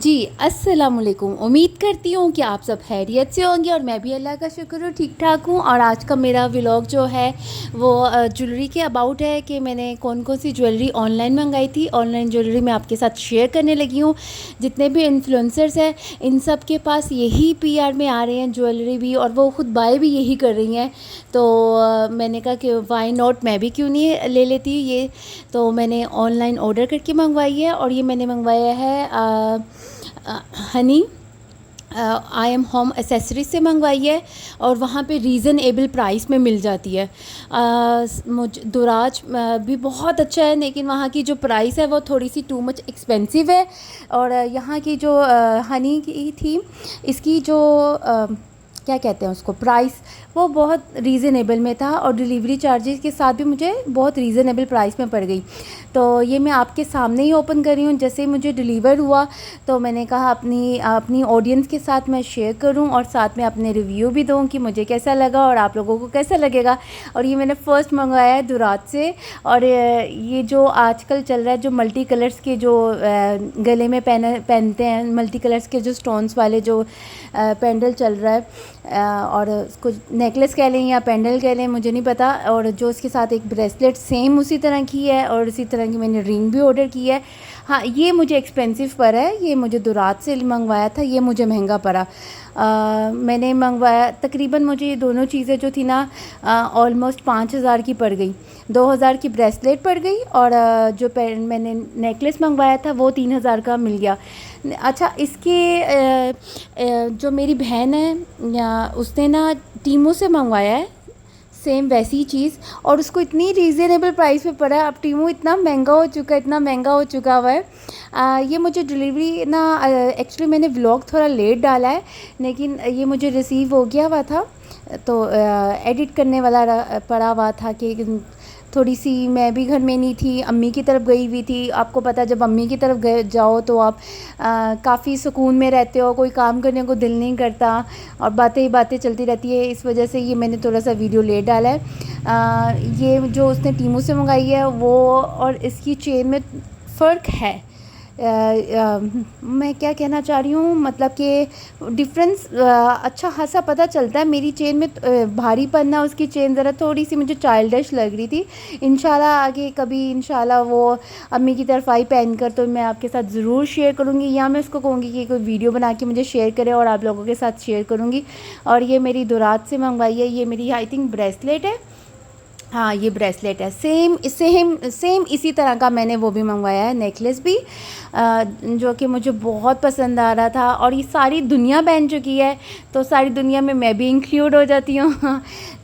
جی السلام علیکم، امید کرتی ہوں کہ آپ سب خیریت سے ہوں گے اور میں بھی اللہ کا شکر ہوں ٹھیک ٹھاک ہوں۔ اور آج کا میرا ولاگ جو ہے وہ جویلری کے اباؤٹ ہے کہ میں نے کون کون سی جویلری آن لائن منگائی تھی۔ آن لائن جویلری میں آپ کے ساتھ شیئر کرنے لگی ہوں۔ جتنے بھی انفلوئنسرز ہیں ان سب کے پاس یہی پی آر میں آ رہے ہیں جویلری بھی، اور وہ خود بائی بھی یہی کر رہی ہیں، تو میں نے کہا کہ وائی ناٹ، میں بھی کیوں نہیں لے لیتی یہ۔ تو میں نے آن لائن آرڈر کر کے منگوائی ہے، اور یہ میں نے منگوایا ہے honey I am home accessories سے منگوائی ہے، اور وہاں پہ ریزنیبل پرائس میں مل جاتی ہے۔ دراج بھی بہت اچھا ہے، لیکن وہاں کی جو پرائس ہے وہ تھوڑی سی ٹو مچ ایکسپینسو ہے۔ اور یہاں کی جو ہنی کی تھی، اس کی جو کیا کہتے ہیں اس کو، پرائس وہ بہت ریزنیبل میں تھا، اور ڈیلیوری چارجز کے ساتھ بھی مجھے بہت ریزنیبل پرائس میں پڑ گئی۔ تو یہ میں آپ کے سامنے ہی اوپن کر رہی ہوں۔ جیسے مجھے ڈیلیور ہوا تو میں نے کہا اپنی آڈینس کے ساتھ میں شیئر کروں، اور ساتھ میں اپنے ریویو بھی دوں کہ مجھے کیسا لگا اور آپ لوگوں کو کیسا لگے گا۔ اور یہ میں نے فرسٹ منگوایا ہے دراج سے، اور یہ جو آج کل چل رہا ہے جو ملٹی کلرز کے جو گلے میں پہنتے ہیں، ملٹی کلرز کے جو سٹونز والے جو پینڈل چل رہا ہے، اور اس کو نیکلس کہہ لیں یا پینڈل کہہ لیں مجھے نہیں پتہ، اور جو اس کے ساتھ ایک بریسلیٹ سیم اسی طرح کی ہے، اور اسی طرح کی میں نے رنگ بھی آرڈر کی ہے۔ ہاں یہ مجھے ایکسپینسو پڑا ہے، یہ مجھے دراج سے منگوایا تھا، یہ مجھے مہنگا پڑا۔ میں نے منگوایا تقریباً، مجھے یہ دونوں چیزیں جو تھی نا آلموسٹ 5,000 کی پڑ گئی۔ 2,000 کی بریسلیٹ پڑ گئی، اور جو میں نے نیکلس منگوایا تھا وہ 3,000 کا مل گیا۔ اچھا، اس کے جو میری بہن ہے اس نے نا ٹیمو سے منگوایا ہے سیم ویسی چیز، اور اس کو اتنی ریزنیبل پرائس پہ پڑا ہے۔ اب ٹیمو اتنا مہنگا ہو چکا ہوا ہے۔ یہ مجھے ڈیلیوری نا ایکچولی میں نے ولاگ تھوڑا لیٹ ڈالا ہے، لیکن یہ مجھے ریسیو ہو گیا ہوا تھا، تو ایڈٹ کرنے والا پڑا ہوا تھا کہ تھوڑی سی میں بھی گھر میں نہیں تھی، امی کی طرف گئی ہوئی تھی۔ آپ کو پتہ جب امی کی طرف جاؤ تو آپ کافی سکون میں رہتے ہو، کوئی کام کرنے کو دل نہیں کرتا، اور باتیں ہی باتیں چلتی رہتی ہے۔ اس وجہ سے یہ میں نے تھوڑا سا ویڈیو لیٹ ڈالا ہے۔ یہ جو اس نے ٹیمو سے منگائی ہے وہ اور اس کی چین میں فرق ہے۔ میں کیا کہنا چاہ رہی ہوں، مطلب کہ ڈفرینس اچھا خاصا پتہ چلتا ہے۔ میری چین میں بھاری پنا، اس کی چین ذرا تھوڑی سی مجھے چائلڈش لگ رہی تھی۔ انشاءاللہ آگے کبھی انشاءاللہ وہ امی کی طرف آئی پہن کر تو میں آپ کے ساتھ ضرور شیئر کروں گی، یا میں اس کو کہوں گی کہ کوئی ویڈیو بنا کے مجھے شیئر کرے اور آپ لوگوں کے ساتھ شیئر کروں گی۔ اور یہ میری دراج سے منگوائی ہے، یہ میری آئی تھنک بریسلیٹ ہے، ہاں یہ بریسلیٹ ہے، سیم اسی طرح کا میں نے وہ بھی منگوایا ہے، نیکلس بھی، جو کہ مجھے بہت پسند آ رہا تھا۔ اور یہ ساری دنیا پہن چکی ہے، تو ساری دنیا میں بھی انکلیوڈ ہو جاتی ہوں۔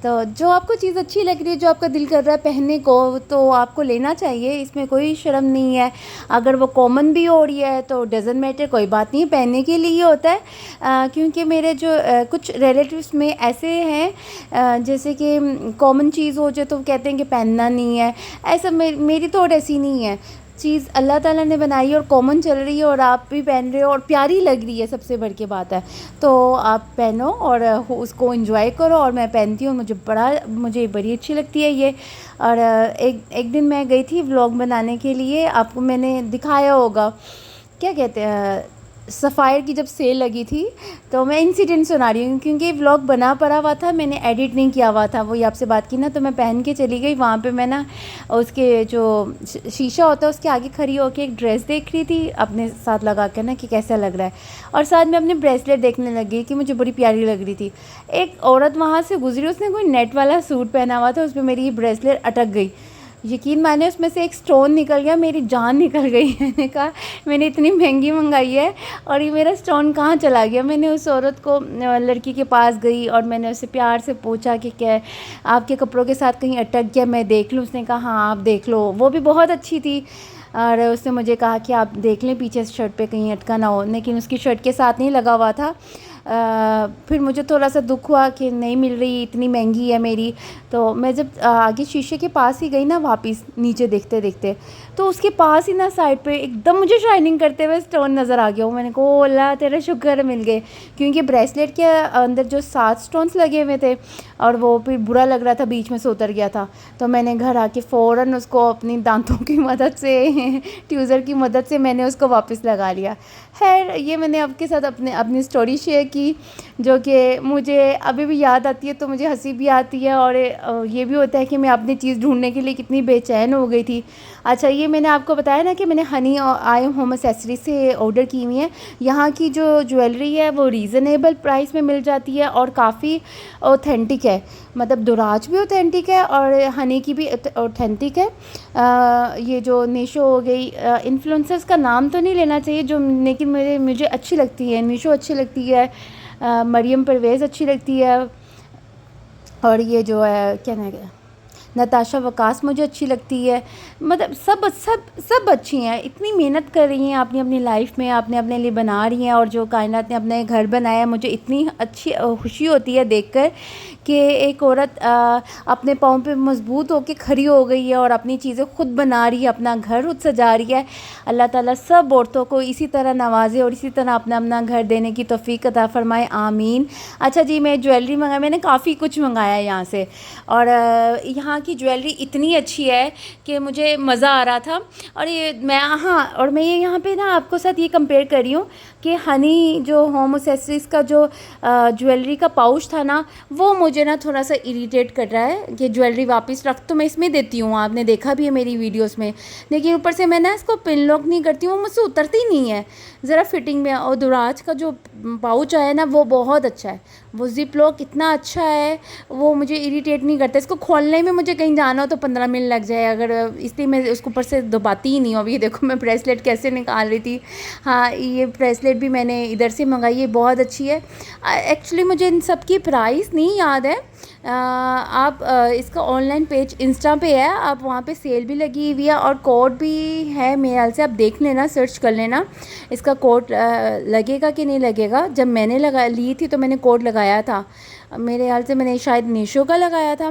تو جو آپ کو چیز اچھی لگ رہی ہے، جو آپ کا دل کر رہا ہے پہننے کو، تو آپ کو لینا چاہیے، اس میں کوئی شرم نہیں ہے۔ اگر وہ کامن بھی ہو رہی ہے تو ڈزنٹ میٹر، کوئی بات نہیں، پہننے کے لیے ہی ہوتا ہے۔ کیونکہ میرے جو کچھ ریلیٹیوز میں ایسے ہیں جیسے کہ کامن چیز ہو جائے تو کہتے ہیں کہ پہننا نہیں ہے، ایسا میری تھوڑ ایسی نہیں ہے۔ چیز اللہ تعالیٰ نے بنائی ہے اور کامن چل رہی ہے، اور آپ بھی پہن رہے ہو اور پیاری لگ رہی ہے، سب سے بڑھ کے بات ہے، تو آپ پہنو اور اس کو انجوائے کرو۔ اور میں پہنتی ہوں، مجھے بڑی اچھی لگتی ہے یہ۔ اور ایک دن میں گئی تھی ولاگ بنانے کے لیے، آپ کو میں نے دکھایا ہوگا، کیا کہتے ہیں، سفائر کی جب سیل لگی تھی، تو میں انسیڈنٹ سنا رہی ہوں کیونکہ ولاگ بنا پڑا ہوا تھا، میں نے ایڈٹ نہیں کیا ہوا تھا، وہی آپ سے بات کی نا، تو میں پہن کے چلی گئی وہاں پہ۔ میں نا اس کے جو شیشہ ہوتا ہے اس کے آگے کھڑی ہو کے ایک ڈریس دیکھ رہی تھی اپنے ساتھ لگا کے نا کہ کیسا لگ رہا ہے، اور ساتھ میں اپنے بریسلیٹ دیکھنے لگ گئی کہ مجھے بڑی پیاری لگ رہی تھی۔ ایک عورت وہاں سے گزری، اس نے کوئی نیٹ والا سوٹ پہنا ہوا تھا، اس پہ میری یہ بریسلیٹ اٹک گئی، یقین مانے اس میں سے ایک سٹون نکل گیا، میری جان نکل گئی۔ میں نے کہا میں نے اتنی مہنگی منگائی ہے اور یہ میرا سٹون کہاں چلا گیا۔ میں نے اس عورت کو، لڑکی کے پاس گئی اور میں نے اس سے پیار سے پوچھا کہ کیا آپ کے کپڑوں کے ساتھ کہیں اٹک گیا، میں دیکھ لوں؟ اس نے کہا ہاں آپ دیکھ لو۔ وہ بھی بہت اچھی تھی، اور اس نے مجھے کہا کہ آپ دیکھ لیں پیچھے شرٹ پہ کہیں اٹکا نہ ہو، لیکن اس کی شرٹ کے ساتھ نہیں لگا ہوا تھا۔ پھر مجھے تھوڑا سا دکھ ہوا کہ نہیں مل رہی، اتنی مہنگی ہے میری۔ تو میں جب آگے شیشے کے پاس ہی گئی نا واپس نیچے دیکھتے دیکھتے، تو اس کے پاس ہی نا سائڈ پہ ایک دم مجھے شائننگ کرتے ہوئے سٹون نظر آ گیا۔ میں نے کہا اللہ تیرا شکر مل گئے، کیونکہ بریسلیٹ کے اندر جو 7 سٹونز لگے ہوئے تھے، اور وہ پھر برا لگ رہا تھا، بیچ میں سے اتر گیا تھا، تو میں نے گھر آ کے فوراً اس کو اپنی دانتوں کی مدد سے ٹیوزر کی مدد سے میں نے اس کو واپس لگا لیا. خیر یہ میں نے آپ کے ساتھ اپنی اسٹوری شیئر کی، جو کہ مجھے ابھی بھی یاد آتی ہے تو مجھے ہنسی بھی آتی ہے، اور یہ بھی ہوتا ہے کہ میں اپنی چیز ڈھونڈنے کے لیے کتنی بے چین ہو گئی تھی. اچھا یہ میں نے آپ کو بتایا نا کہ میں نے ہنی آئی ہوم ایسیسری سے آرڈر کی ہوئی ہیں. یہاں کی جو جویلری ہے وہ ریزنیبل پرائس میں مل جاتی ہے اور کافی اوتھینٹک ہے، مطلب دراج بھی اوتھینٹک ہے اور ہنی کی بھی اوتھینٹک ہے. یہ جو نیشو ہو گئی، انفلوئنسرز کا نام تو نہیں لینا چاہیے جو، لیکن مجھے اچھی لگتی ہے، نیشو اچھی لگتی ہے، مریم پرویز اچھی لگتی ہے، اور یہ جو ہے کیا نام ہے نتاشا وکاس مجھے اچھی لگتی ہے. مطلب سب اچھی ہیں، اتنی محنت کر رہی ہیں اپنی لائف میں، اپنے لیے بنا رہی ہیں، اور جو کائنات نے اپنے گھر بنایا ہے مجھے اتنی اچھی خوشی ہوتی ہے دیکھ کر کہ ایک عورت اپنے پاؤں پہ مضبوط ہو کے کھڑی ہو گئی ہے اور اپنی چیزیں خود بنا رہی ہے، اپنا گھر خود سجا رہی ہے. اللہ تعالیٰ سب عورتوں کو اسی طرح نوازے اور اسی طرح اپنا گھر دینے کی توفیق عطا فرمائے، آمین. اچھا جی میں جویلری منگائی، میں نے کافی کچھ منگایا ہے یہاں سے، اور یہاں کی جویلری اتنی اچھی ہے کہ مجھے مزہ آ رہا تھا. اور میں یہاں پہ نا آپ کو ساتھ یہ کمپیئر کر رہی ہوں کہ ہنی جو ہوم ایسیسریز کا جو جویلری کا پاؤچ تھا نا، وہ مجھے نا تھوڑا سا اریٹیٹ کر رہا ہے کہ جویلری واپس رکھ تو میں اس میں دیتی ہوں، آپ نے دیکھا بھی ہے میری ویڈیوز میں، لیکن اوپر سے میں نا اس کو پن لاک نہیں کرتی ہوں، مجھ سے اترتی نہیں ہے ذرا فٹنگ میں. اور دراج کا جو پاؤچ آیا نا وہ بہت اچھا ہے، وہ زپ لاک اتنا اچھا ہے، وہ مجھے اریٹیٹ نہیں کرتا. اس کو کھولنے میں مجھے کہیں جانا ہو تو 15 منٹ لگ جائے اگر، اس لیے میں اس کو اوپر سے دباتی ہی نہیں ہوں. ابھی یہ دیکھو میں بریسلیٹ کیسے نکال رہی تھی. ہاں یہ بریسلیٹ بھی میں نے ادھر سے منگائی ہے، بہت اچھی ہے. ایکچولی مجھے ان سب کی پرائس نہیں یاد ہے. آپ اس کا آن لائن پیج انسٹا پہ ہے، آپ وہاں پہ سیل بھی لگی ہوئی ہے اور کوڈ بھی ہے میرے خیال سے، آپ دیکھ لینا، سرچ کر لینا اس کا کوڈ لگے گا کہ نہیں لگے گا. جب میں نے لی تھی تو میں نے کوڈ لگایا تھا، میرے خیال سے میں نے شاید میشو کا لگایا تھا.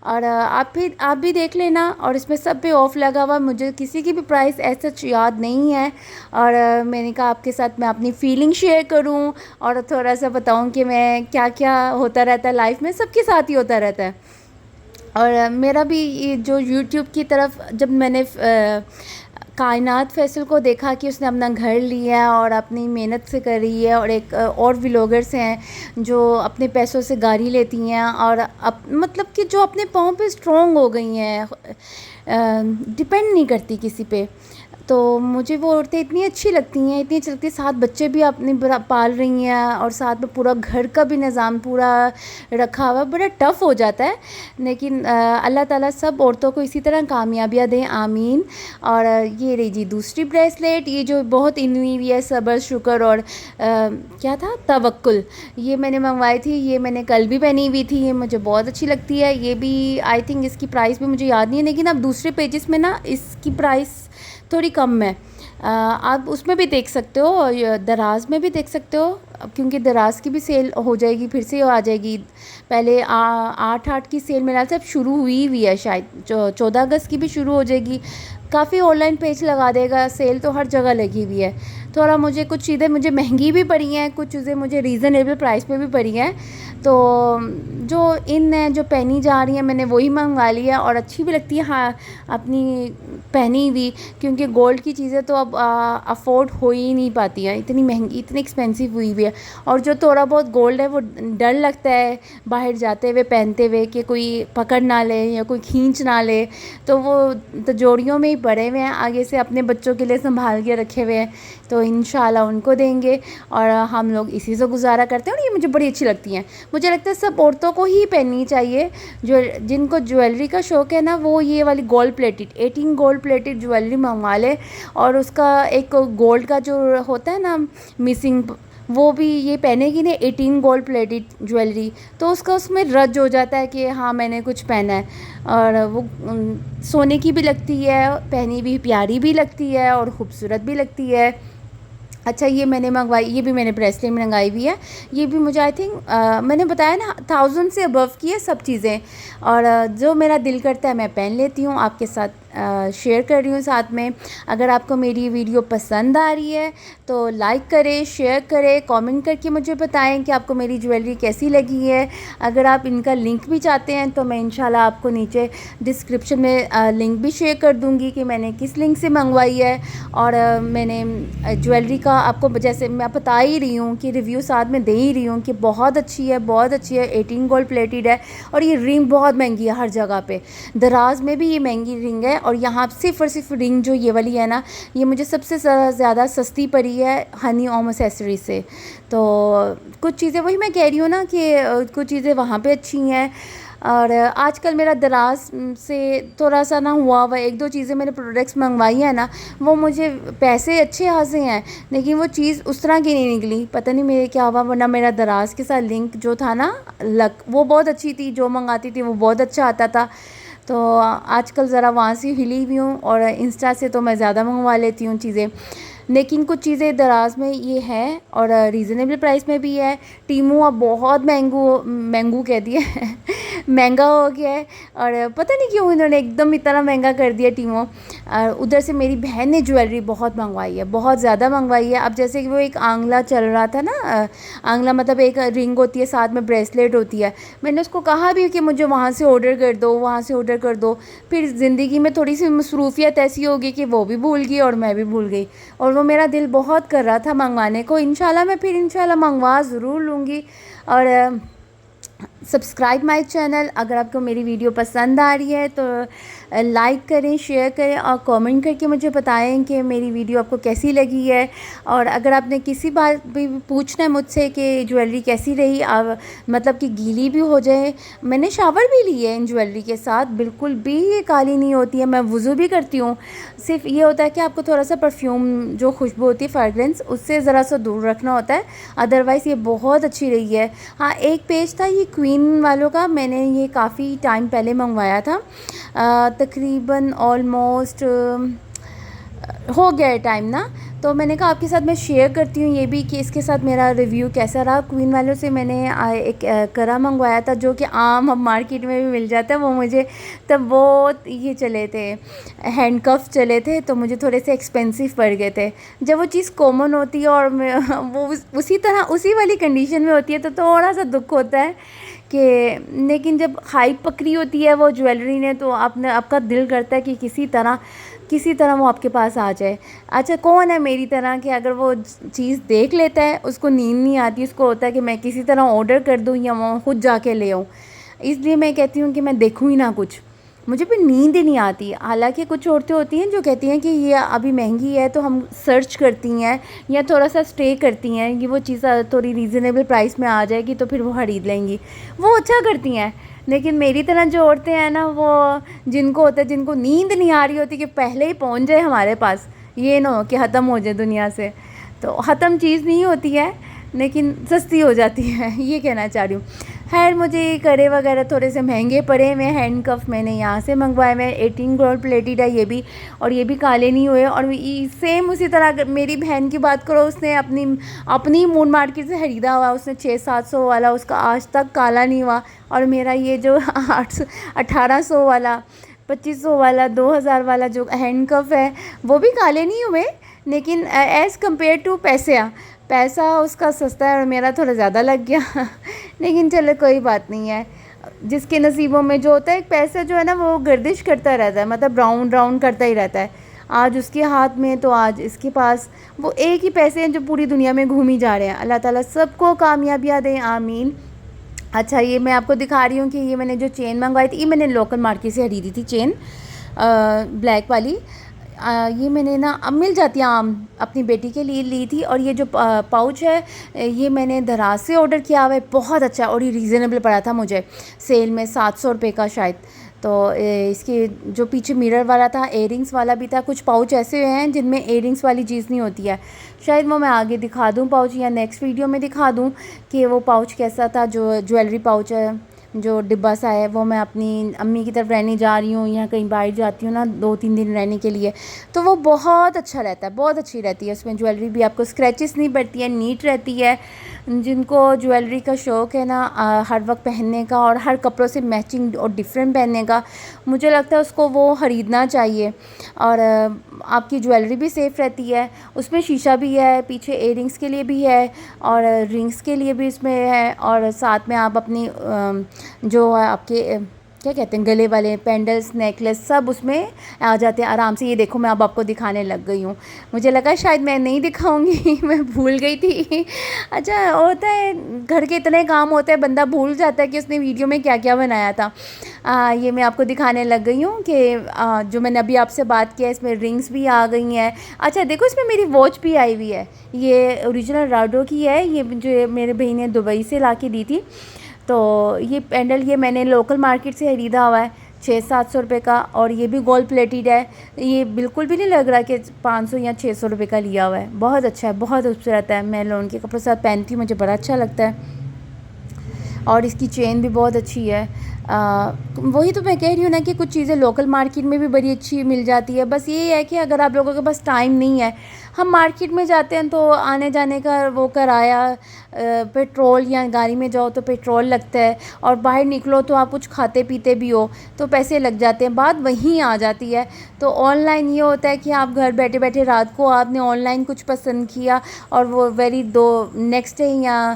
اور آپ بھی دیکھ لینا، اور اس میں سب پہ آف لگا ہوا، مجھے کسی کی بھی پرائس ایسا یاد نہیں ہے. اور میں نے کہا آپ کے ساتھ میں اپنی فیلنگ شیئر کروں اور تھوڑا سا بتاؤں کہ میں کیا کیا ہوتا رہتا ہے لائف میں، سب کے ساتھ ہی ہوتا رہتا ہے. اور میرا بھی یہ جو یوٹیوب کی طرف جب میں نے کائنات فیصل کو دیکھا کہ اس نے اپنا گھر لیا ہے اور اپنی محنت سے کر رہی ہے، اور ایک اور ولاگرس ہیں جو اپنے پیسوں سے گاڑی لیتی ہیں اور مطلب کہ جو اپنے پاؤں پہ اسٹرانگ ہو گئی ہیں، ڈپینڈ نہیں کرتی کسی پہ. تو مجھے وہ عورتیں اتنی اچھی لگتی ہیں، اتنی اچھی لگتی ہیں، 7 بچے بھی اپنے پال رہی ہیں اور ساتھ میں پورا گھر کا بھی نظام پورا رکھا ہوا. بڑا ٹف ہو جاتا ہے، لیکن اللہ تعالیٰ سب عورتوں کو اسی طرح کامیابیاں دیں، آمین. اور یہ رہی جی دوسری بریسلیٹ، یہ جو بہت انوی ہوئی ہے، صبر شکر اور کیا تھا توکل، یہ میں نے منگوائی تھی، یہ میں نے کل بھی پہنی ہوئی تھی، یہ مجھے بہت اچھی لگتی ہے. یہ بھی آئی تھنک اس کی پرائس بھی مجھے یاد نہیں ہے، لیکن اب دوسرے پیجز میں نا اس کی پرائس تھوڑی کم ہے. آپ اس میں بھی دیکھ سکتے ہو، دراز میں بھی دیکھ سکتے ہو، کیونکہ دراز کی بھی سیل ہو جائے گی، پھر سے آ جائے گی. پہلے 8 کی سیل میرا سے اب شروع ہوئی ہے، شاید 14 اگست کی بھی شروع ہو جائے گی. کافی آن لائن پیج لگا دے گا، سیل تو ہر جگہ لگی ہوئی ہے. تھوڑا مجھے کچھ چیزیں مجھے مہنگی بھی پڑی ہیں، کچھ چیزیں مجھے ریزنیبل پرائس پہ بھی پڑی ہیں. تو جو ہیں جو پہنی جا رہی ہیں میں نے وہی منگوا لی ہے، اور اچھی بھی لگتی ہے ہاں اپنی پہنی ہوئی، کیونکہ گولڈ کی چیزیں تو اب افورڈ ہو ہی نہیں پاتی ہیں، اتنی مہنگی اتنی ایکسپینسو ہوئی ہوئی ہے. اور جو تھوڑا بہت گولڈ ہے وہ ڈر لگتا ہے باہر جاتے ہوئے پہنتے ہوئے کہ کوئی پکڑ نہ لے یا کوئی کھینچ نہ لے، تو وہ تجوڑیوں میں ہی پڑے ہوئے ہیں، آگے سے اپنے بچوں کے لیے سنبھال کے رکھے ہوئے ہیں، تو انشاءاللہ ان کو دیں گے. اور ہم لوگ اسی سے گزارا کرتے ہیں، اور یہ مجھے بڑی اچھی لگتی ہیں. مجھے لگتا ہے سب عورتوں کو ہی پہننی چاہیے، جو جن کو جویلری کا شوق ہے نا، وہ یہ والی gold plated 18 gold plated jewellery منگوا لے. اور اس کا ایک گولڈ کا جو ہوتا ہے نا مسنگ، وہ بھی یہ پہنے گی نا 18 گولڈ پلیٹڈ جویلری، تو اس میں رج ہو جاتا ہے کہ ہاں میں نے کچھ پہنا ہے. اور وہ سونے کی بھی لگتی ہے، پہنی بھی پیاری بھی لگتی ہے اور خوبصورت بھی لگتی ہے. اچھا یہ میں نے منگوائی، یہ بھی میں نے بریسلیٹ منگائی ہوئی ہے. یہ بھی مجھے آئی تھنک میں نے بتایا نا 1000 سے ابو کی ہے سب چیزیں، اور جو میرا دل کرتا ہے میں پہن لیتی ہوں، آپ کے ساتھ شیئر کر رہی ہوں ساتھ میں. اگر آپ کو میری ویڈیو پسند آ رہی ہے تو لائک کریں, شیئر کریں, کامنٹ کر کے مجھے بتائیں کہ آپ کو میری جویلری کیسی لگی ہے. اگر آپ ان کا لنک بھی چاہتے ہیں تو میں انشاءاللہ آپ کو نیچے ڈسکرپشن میں لنک بھی شیئر کر دوں گی کہ میں نے کس لنک سے منگوائی ہے. اور میں نے جویلری کا آپ کو جیسے میں بتا ہی رہی ہوں کہ ریویو ساتھ میں دے ہی رہی ہوں کہ بہت اچھی ہے, بہت اچھی ہے. 18 گولڈ پلیٹڈ ہے اور یہ رنگ بہت مہنگی ہے ہر جگہ پہ. دراز میں بھی یہ مہنگی رنگ ہے اور یہاں صرف اور صرف رنگ جو یہ والی ہے نا, یہ مجھے سب سے زیادہ سستی پڑی ہے ہنی اوم ایسیسری سے. تو کچھ چیزیں وہی میں کہہ رہی ہوں نا کہ کچھ چیزیں وہاں پہ اچھی ہیں. اور آج کل میرا دراز سے تھوڑا سا نہ ہوا 1-2 چیزیں میں نے پروڈکٹس منگوائی ہیں نا, وہ مجھے پیسے اچھے خاصے ہیں لیکن وہ چیز اس طرح کی نہیں نکلی. پتہ نہیں میرے کیا ہوا, ورنہ میرا دراز کے ساتھ لنک جو تھا نا لک, وہ بہت اچھی تھی. جو منگاتی تھی وہ بہت اچھا آتا تھا. تو آج کل ذرا وہاں سے ہلی ہوئی ہوں اور انسٹا سے تو میں زیادہ منگوا لیتی ہوں چیزیں. لیکن کچھ چیزیں دراز میں یہ ہے اور ریزنیبل پرائس میں بھی ہے. ٹیمو اب بہت مہنگو کہہ دیا مہنگا ہو گیا ہے اور پتہ نہیں کیوں انہوں نے ایک دم اتنا مہنگا کر دیا ٹیمو. ادھر سے میری بہن نے جویلری بہت منگوائی ہے, بہت زیادہ منگوائی ہے. اب جیسے کہ وہ ایک آنگلہ چل رہا تھا نا, آنگلہ مطلب ایک رنگ ہوتی ہے ساتھ میں بریسلیٹ ہوتی ہے. میں نے اس کو کہا بھی کہ مجھے وہاں سے آرڈر کر دو, وہاں سے آرڈر کر دو. پھر زندگی میں تھوڑی سی مصروفیت ایسی ہوگی کہ وہ بھی بھول گئی اور میں بھی بھول گئی. اور وہ میرا دل بہت کر رہا تھا منگوانے کو. انشاءاللہ میں پھر انشاءاللہ منگوا ضرور لوں گی. اور سبسکرائب مائی چینل. اگر آپ کو میری ویڈیو پسند آ رہی ہے تو لائک کریں, شیئر کریں اور کامنٹ کر کے مجھے بتائیں کہ میری ویڈیو آپ کو کیسی لگی ہے. اور اگر آپ نے کسی بات بھی پوچھنا ہے مجھ سے کہ جویلری کیسی رہی, مطلب کہ گیلی بھی ہو جائے, میں نے شاور بھی لی ہے ان جویلری کے ساتھ, بالکل بھی یہ کالی نہیں ہوتی ہے. میں وضو بھی کرتی ہوں. صرف یہ ہوتا ہے کہ آپ کو تھوڑا سا پرفیوم جو خوشبو ہوتی ہے فریگرنس, اس سے ذرا سا دور رکھنا ہوتا ہے. ادروائز یہ بہت اچھی رہی ہے. ہاں ایک پیج تھا یہ کوئین والوں کا, میں نے یہ کافی ٹائم پہلے منگوایا تھا, تقریباً آلموسٹ ہو گیا ہے ٹائم نا. تو میں نے کہا آپ کے ساتھ میں شیئر کرتی ہوں یہ بھی کہ اس کے ساتھ میرا ریویو کیسا رہا. کوئین والوں سے میں نے ایک کرا منگوایا تھا جو کہ عام اب مارکیٹ میں بھی مل جاتا ہے. وہ مجھے تب بہت یہ چلے تھے, ہینڈ کف چلے تھے, تو مجھے تھوڑے سے ایکسپینسو پڑ گئے تھے. جب وہ چیز کامن ہوتی ہے اور وہ اسی طرح اسی والی کنڈیشن میں ہوتی ہے تو تھوڑا سا دکھ ہوتا ہے کہ, لیکن جب ہائپ پکڑی ہوتی ہے وہ جویلری نے تو آپ کا دل کرتا ہے کہ کسی طرح وہ آپ کے پاس آ جائے. اچھا کون ہے میری طرح کہ اگر وہ چیز دیکھ لیتا ہے اس کو نیند نہیں آتی, اس کو ہوتا ہے کہ میں کسی طرح آرڈر کر دوں یا وہ خود جا کے لے آؤں. اس لیے میں کہتی ہوں کہ میں دیکھوں ہی نہ کچھ, مجھے پھر نیند ہی نہیں آتی. حالانکہ کچھ عورتیں ہوتی ہیں جو کہتی ہیں کہ یہ ابھی مہنگی ہے تو ہم سرچ کرتی ہیں یا تھوڑا سا اسٹے کرتی ہیں کہ وہ چیز تھوڑی ریزنیبل پرائس میں آ جائے گی تو پھر وہ خرید لیں گی, وہ اچھا کرتی ہیں. لیکن میری طرح جو عورتیں ہیں نا, وہ جن کو ہوتا ہے, جن کو نیند نہیں آ رہی ہوتی کہ پہلے ہی پہنچ جائے ہمارے پاس, یہ نہ ہو کہ ختم ہو جائے دنیا سے. تو ختم چیز نہیں ہوتی ہے لیکن سستی ہو جاتی ہے, یہ کہنا چاہ رہی ہوں. خیر مجھے کرے وغیرہ تھوڑے سے مہنگے پڑے ہوئے. ہینڈ کف میں نے یہاں سے منگوائے ہوئے, 18 گولڈ پلیٹڈ ہے یہ بھی, اور یہ بھی کالے نہیں ہوئے. اور سیم اسی طرح اگر میری بہن کی بات کرو, اس نے اپنی مون مارکیٹ سے خریدا ہوا, اس نے 600-700 والا, اس کا آج تک کالا نہیں ہوا. اور میرا یہ جو 1800 والا, 2500 والا, 2000 والا جو ہینڈ کف ہے وہ بھی کالے نہیں ہوئے. لیکن ایز کمپیئر ٹو پیسہ اس کا سستا ہے اور میرا تھوڑا زیادہ لگ گیا. لیکن چلو کوئی بات نہیں ہے, جس کے نصیبوں میں جو ہوتا ہے. ایک پیسہ جو ہے نا وہ گردش کرتا رہتا ہے, مطلب راؤنڈ کرتا ہی رہتا ہے. آج اس کے ہاتھ میں تو آج اس کے پاس, وہ ایک ہی پیسے ہیں جو پوری دنیا میں گھوم ہی جا رہے ہیں. اللہ تعالیٰ سب کو کامیابیاں دیں, آمین. اچھا یہ میں آپ کو دکھا رہی ہوں کہ یہ میں نے جو چین منگوائی تھی, یہ میں نے لوکل مارکیٹ سے خریدی تھی چین, بلیک والی. یہ میں نے نا اب مل جاتی ہے عام, اپنی بیٹی کے لیے لی تھی. اور یہ جو پاؤچ ہے یہ میں نے دراز سے آرڈر کیا ہوا ہے, بہت اچھا اور یہ ریزنیبل پڑا تھا مجھے سیل میں, 700 روپے کا شاید. تو اس کے جو پیچھے میرر والا تھا, ایئر رنگس والا بھی تھا. کچھ پاؤچ ایسے ہیں جن میں ایئر رنگس والی چیز نہیں ہوتی ہے, شاید وہ میں آگے دکھا دوں پاؤچ, یا نیکسٹ ویڈیو میں دکھا دوں کہ وہ پاؤچ کیسا تھا جو جویلری پاؤچ ہے. جو ڈبہ سا ہے وہ میں اپنی امی کی طرف رہنے جا رہی ہوں یا کہیں باہر جاتی ہوں نا 2-3 دن رہنے کے لیے، تو وہ بہت اچھا رہتا ہے، بہت اچھی رہتی ہے. اس میں جویلری بھی آپ کو اسکریچز نہیں پڑتی ہے، نیٹ رہتی ہے. جن کو جویلری کا شوق ہے نا ہر وقت پہننے کا اور ہر کپڑوں سے میچنگ اور ڈفرینٹ پہننے کا، مجھے لگتا ہے اس کو وہ خریدنا چاہیے. اور آپ کی جویلری بھی سیف رہتی ہے، اس میں شیشہ بھی ہے، پیچھے ایئر رنگس کے لیے بھی ہے اور رنگس کے لیے بھی اس میں ہے، اور ساتھ میں آپ اپنی جو آپ کے کیا کہتے ہیں گلے والے پینڈلس نیکلیس سب اس میں آ جاتے ہیں آرام سے. یہ دیکھو میں اب آپ کو دکھانے لگ گئی ہوں، مجھے لگا شاید میں نہیں دکھاؤں گی میں بھول گئی تھی. اچھا ہوتا ہے گھر کے اتنے کام ہوتے ہیں بندہ بھول جاتا ہے کہ اس نے ویڈیو میں کیا کیا بنایا تھا. یہ میں آپ کو دکھانے لگ گئی ہوں کہ جو میں نے ابھی آپ سے بات کیا اس میں رنگس بھی آ گئی ہیں. اچھا دیکھو اس میں میری واچ بھی آئی ہوئی ہے، یہ اوریجنل راڈو کی ہے، یہ جو میرے بھائی نے دبئی سے لا کے دی تھی. تو یہ پینڈل یہ میں نے لوکل مارکیٹ سے خریدا ہوا ہے 600-700 روپے کا، اور یہ بھی گولڈ پلیٹڈ ہے. یہ بالکل بھی نہیں لگ رہا کہ 500 یا 600 روپے کا لیا ہوا ہے. بہت اچھا ہے، بہت خوبصورت ہے، میں لون کے کپڑوں کے ساتھ پہنتی ہوں، مجھے بڑا اچھا لگتا ہے. اور اس کی چین بھی بہت اچھی ہے. وہی تو میں کہہ رہی ہوں نا کہ کچھ چیزیں لوکل مارکیٹ میں بھی بڑی اچھی مل جاتی ہے. بس یہ ہے کہ اگر آپ لوگوں کے پاس ٹائم نہیں ہے، ہم مارکیٹ میں جاتے ہیں تو آنے جانے کا وہ کرایہ پیٹرول، یا گاڑی میں جاؤ تو پیٹرول لگتا ہے، اور باہر نکلو تو آپ کچھ کھاتے پیتے بھی ہو تو پیسے لگ جاتے ہیں، بات وہیں آ جاتی ہے. تو آن لائن یہ ہوتا ہے کہ آپ گھر بیٹھے بیٹھے رات کو آپ نے آن لائن کچھ پسند کیا اور وہ نیکسٹ ڈے یا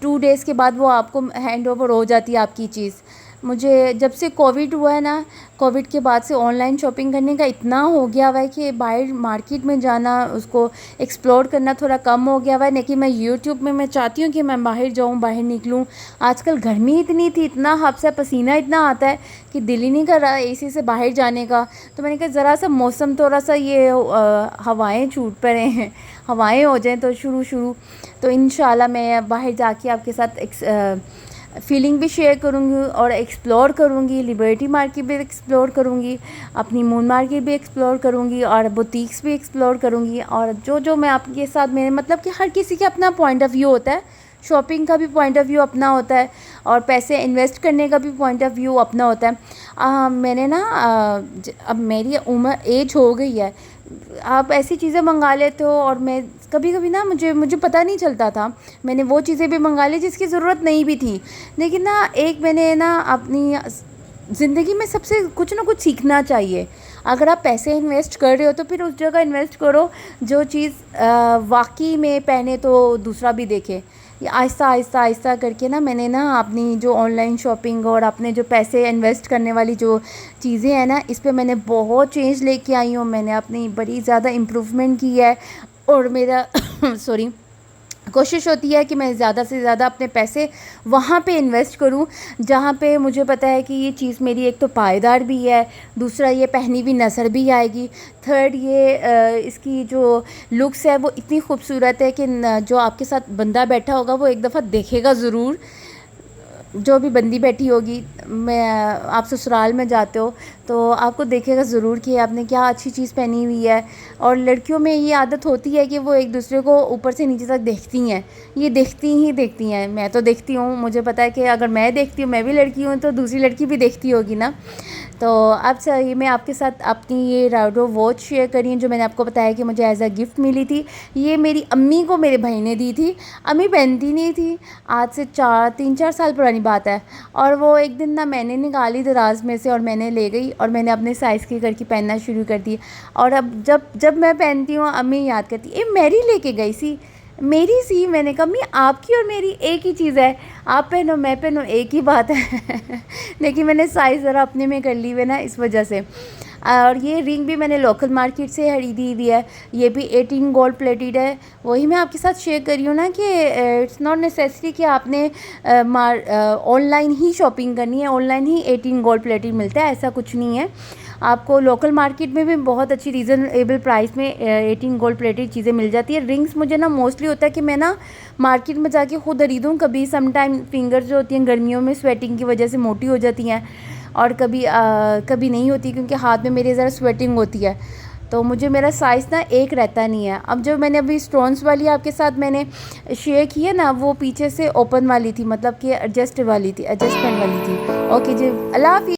2 ڈیز کے بعد وہ آپ کو ہینڈ اوور ہو جاتی ہے آپ کی چیز. مجھے جب سے کووڈ ہوا ہے نا، کووڈ کے بعد سے آن لائن شاپنگ کرنے کا اتنا ہو گیا ہوا ہے کہ باہر مارکیٹ میں جانا، اس کو ایکسپلور کرنا تھوڑا کم ہو گیا ہوا ہے. لیکن میں یوٹیوب میں چاہتی ہوں کہ میں باہر جاؤں، باہر نکلوں. آج کل گرمی اتنی تھی، اتنا ہب سے پسینہ اتنا آتا ہے کہ دل ہی نہیں کر رہا اے سی سے باہر جانے کا. تو میں نے کہا ذرا سا موسم تھوڑا سا یہ ہوائیں چھوٹ پڑے ہیں، ہوائیں ہو جائیں تو شروع تو انشاءاللہ میں باہر جا کے آپ کے ساتھ فیلنگ بھی شیئر کروں گی اور ایکسپلور کروں گی. لبرٹی مارکیٹ بھی ایکسپلور کروں گی، اپنی مون مارکیٹ بھی ایکسپلور کروں گی، اور بوتیکس بھی ایکسپلور کروں گی. اور جو میں آپ کے ساتھ میرے مطلب کہ ہر کسی کا اپنا پوائنٹ آف ویو ہوتا ہے. شاپنگ کا بھی پوائنٹ آف ویو اپنا ہوتا ہے، اور پیسے انویسٹ کرنے کا بھی پوائنٹ آف ویو اپنا ہوتا ہے. میں نے نا اب میری ایج ہو گئی ہے، آپ ایسی چیزیں منگا لیتے ہو، اور میں کبھی کبھی نا مجھے پتہ نہیں چلتا تھا، میں نے وہ چیزیں بھی منگا لی جس کی ضرورت نہیں بھی تھی. لیکن نا ایک میں نے نا اپنی زندگی میں سب سے کچھ نہ کچھ سیکھنا چاہیے. اگر آپ پیسے انویسٹ کر رہے ہو تو پھر اس جگہ انویسٹ کرو جو چیز واقعی میں پہنے تو دوسرا بھی دیکھے. آہستہ آہستہ آہستہ کر کے نا میں نے نا اپنی جو آن لائن شاپنگ اور اپنے جو پیسے انویسٹ کرنے والی جو چیزیں ہیں نا، اس پہ میں نے بہت چینج لے کے آئی ہوں. میں نے اپنی بڑی زیادہ امپروومنٹ کی ہے، اور میرا کوشش ہوتی ہے کہ میں زیادہ سے زیادہ اپنے پیسے وہاں پہ انویسٹ کروں جہاں پہ مجھے پتہ ہے کہ یہ چیز میری ایک تو پائیدار بھی ہے، دوسرا یہ پہنی ہوئی نظر بھی آئے گی، تھرڈ یہ اس کی جو لکس ہے وہ اتنی خوبصورت ہے کہ جو آپ کے ساتھ بندہ بیٹھا ہوگا وہ ایک دفعہ دیکھے گا ضرور. جو بھی بندی بیٹھی ہوگی، میں آپ سسرال میں جاتے ہو تو آپ کو دیکھے گا ضرور کہ آپ نے کیا اچھی چیز پہنی ہوئی ہے. اور لڑکیوں میں یہ عادت ہوتی ہے کہ وہ ایک دوسرے کو اوپر سے نیچے تک دیکھتی ہیں، یہ دیکھتی ہیں. میں تو دیکھتی ہوں، مجھے پتہ ہے کہ اگر میں دیکھتی ہوں، میں بھی لڑکی ہوں، تو دوسری لڑکی بھی دیکھتی ہوگی نا. تو اب سے میں آپ کے ساتھ اپنی یہ راڈو واچ شیئر کری ہوں جو میں نے آپ کو بتایا کہ مجھے ایز اے گفٹ ملی تھی. یہ میری امی کو میرے بھائی نے دی تھی، امی پہنتی نہیں تھی، آج سے 3-4 سال پرانی بات ہے. اور وہ ایک دن نا میں نے نکالی دراز میں سے اور میں نے لے گئی اور میں نے اپنے سائز کی کر کے پہننا شروع کر دی. اور اب جب میں پہنتی ہوں امی یاد کرتی میری لے کے گئی سی، میری سی. میں نے کہا امی آپ کی اور میری ایک ہی چیز ہے، آپ پہنو میں پہنو ایک ہی بات ہے. لیکن میں نے سائز ذرا اپنے میں کر لی ہوئے نا اس وجہ سے. اور یہ رنگ بھی میں نے لوکل مارکیٹ سے خریدی ہوئی ہے، یہ بھی 18 گولڈ پلیٹڈ ہے. وہی میں آپ کے ساتھ شیئر کر رہی ہوں نا کہ اٹس ناٹ نیسیسری کہ آپ نے آن لائن ہی شاپنگ کرنی ہے، on line he 18 gold plated ملتا ہے، ایسا کچھ نہیں ہے. آپ کو لوکل مارکیٹ میں بھی بہت اچھی ریزنیبل پرائس میں 18 گولڈ پلیٹڈ چیزیں مل جاتی ہے. رنگس مجھے نا موسٹلی ہوتا ہے کہ میں نا مارکیٹ میں جا کے خود خریدوں. کبھی سم ٹائم فنگر جو ہوتی ہیں گرمیوں میں سویٹنگ کی وجہ سے موٹی ہو جاتی ہیں، اور کبھی نہیں ہوتی کیونکہ ہاتھ میں میرے ذرا سویٹنگ ہوتی ہے. تو مجھے میرا سائز نا ایک رہتا نہیں ہے. اب جو میں نے ابھی اسٹونس والی آپ کے ساتھ میں نے شیئر کی ہے نا وہ پیچھے سے اوپن والی تھی, مطلب کہ ایڈجسٹ والی تھی, ایڈجسٹمنٹ والی تھی. اوکے جی, اللہ حافظ.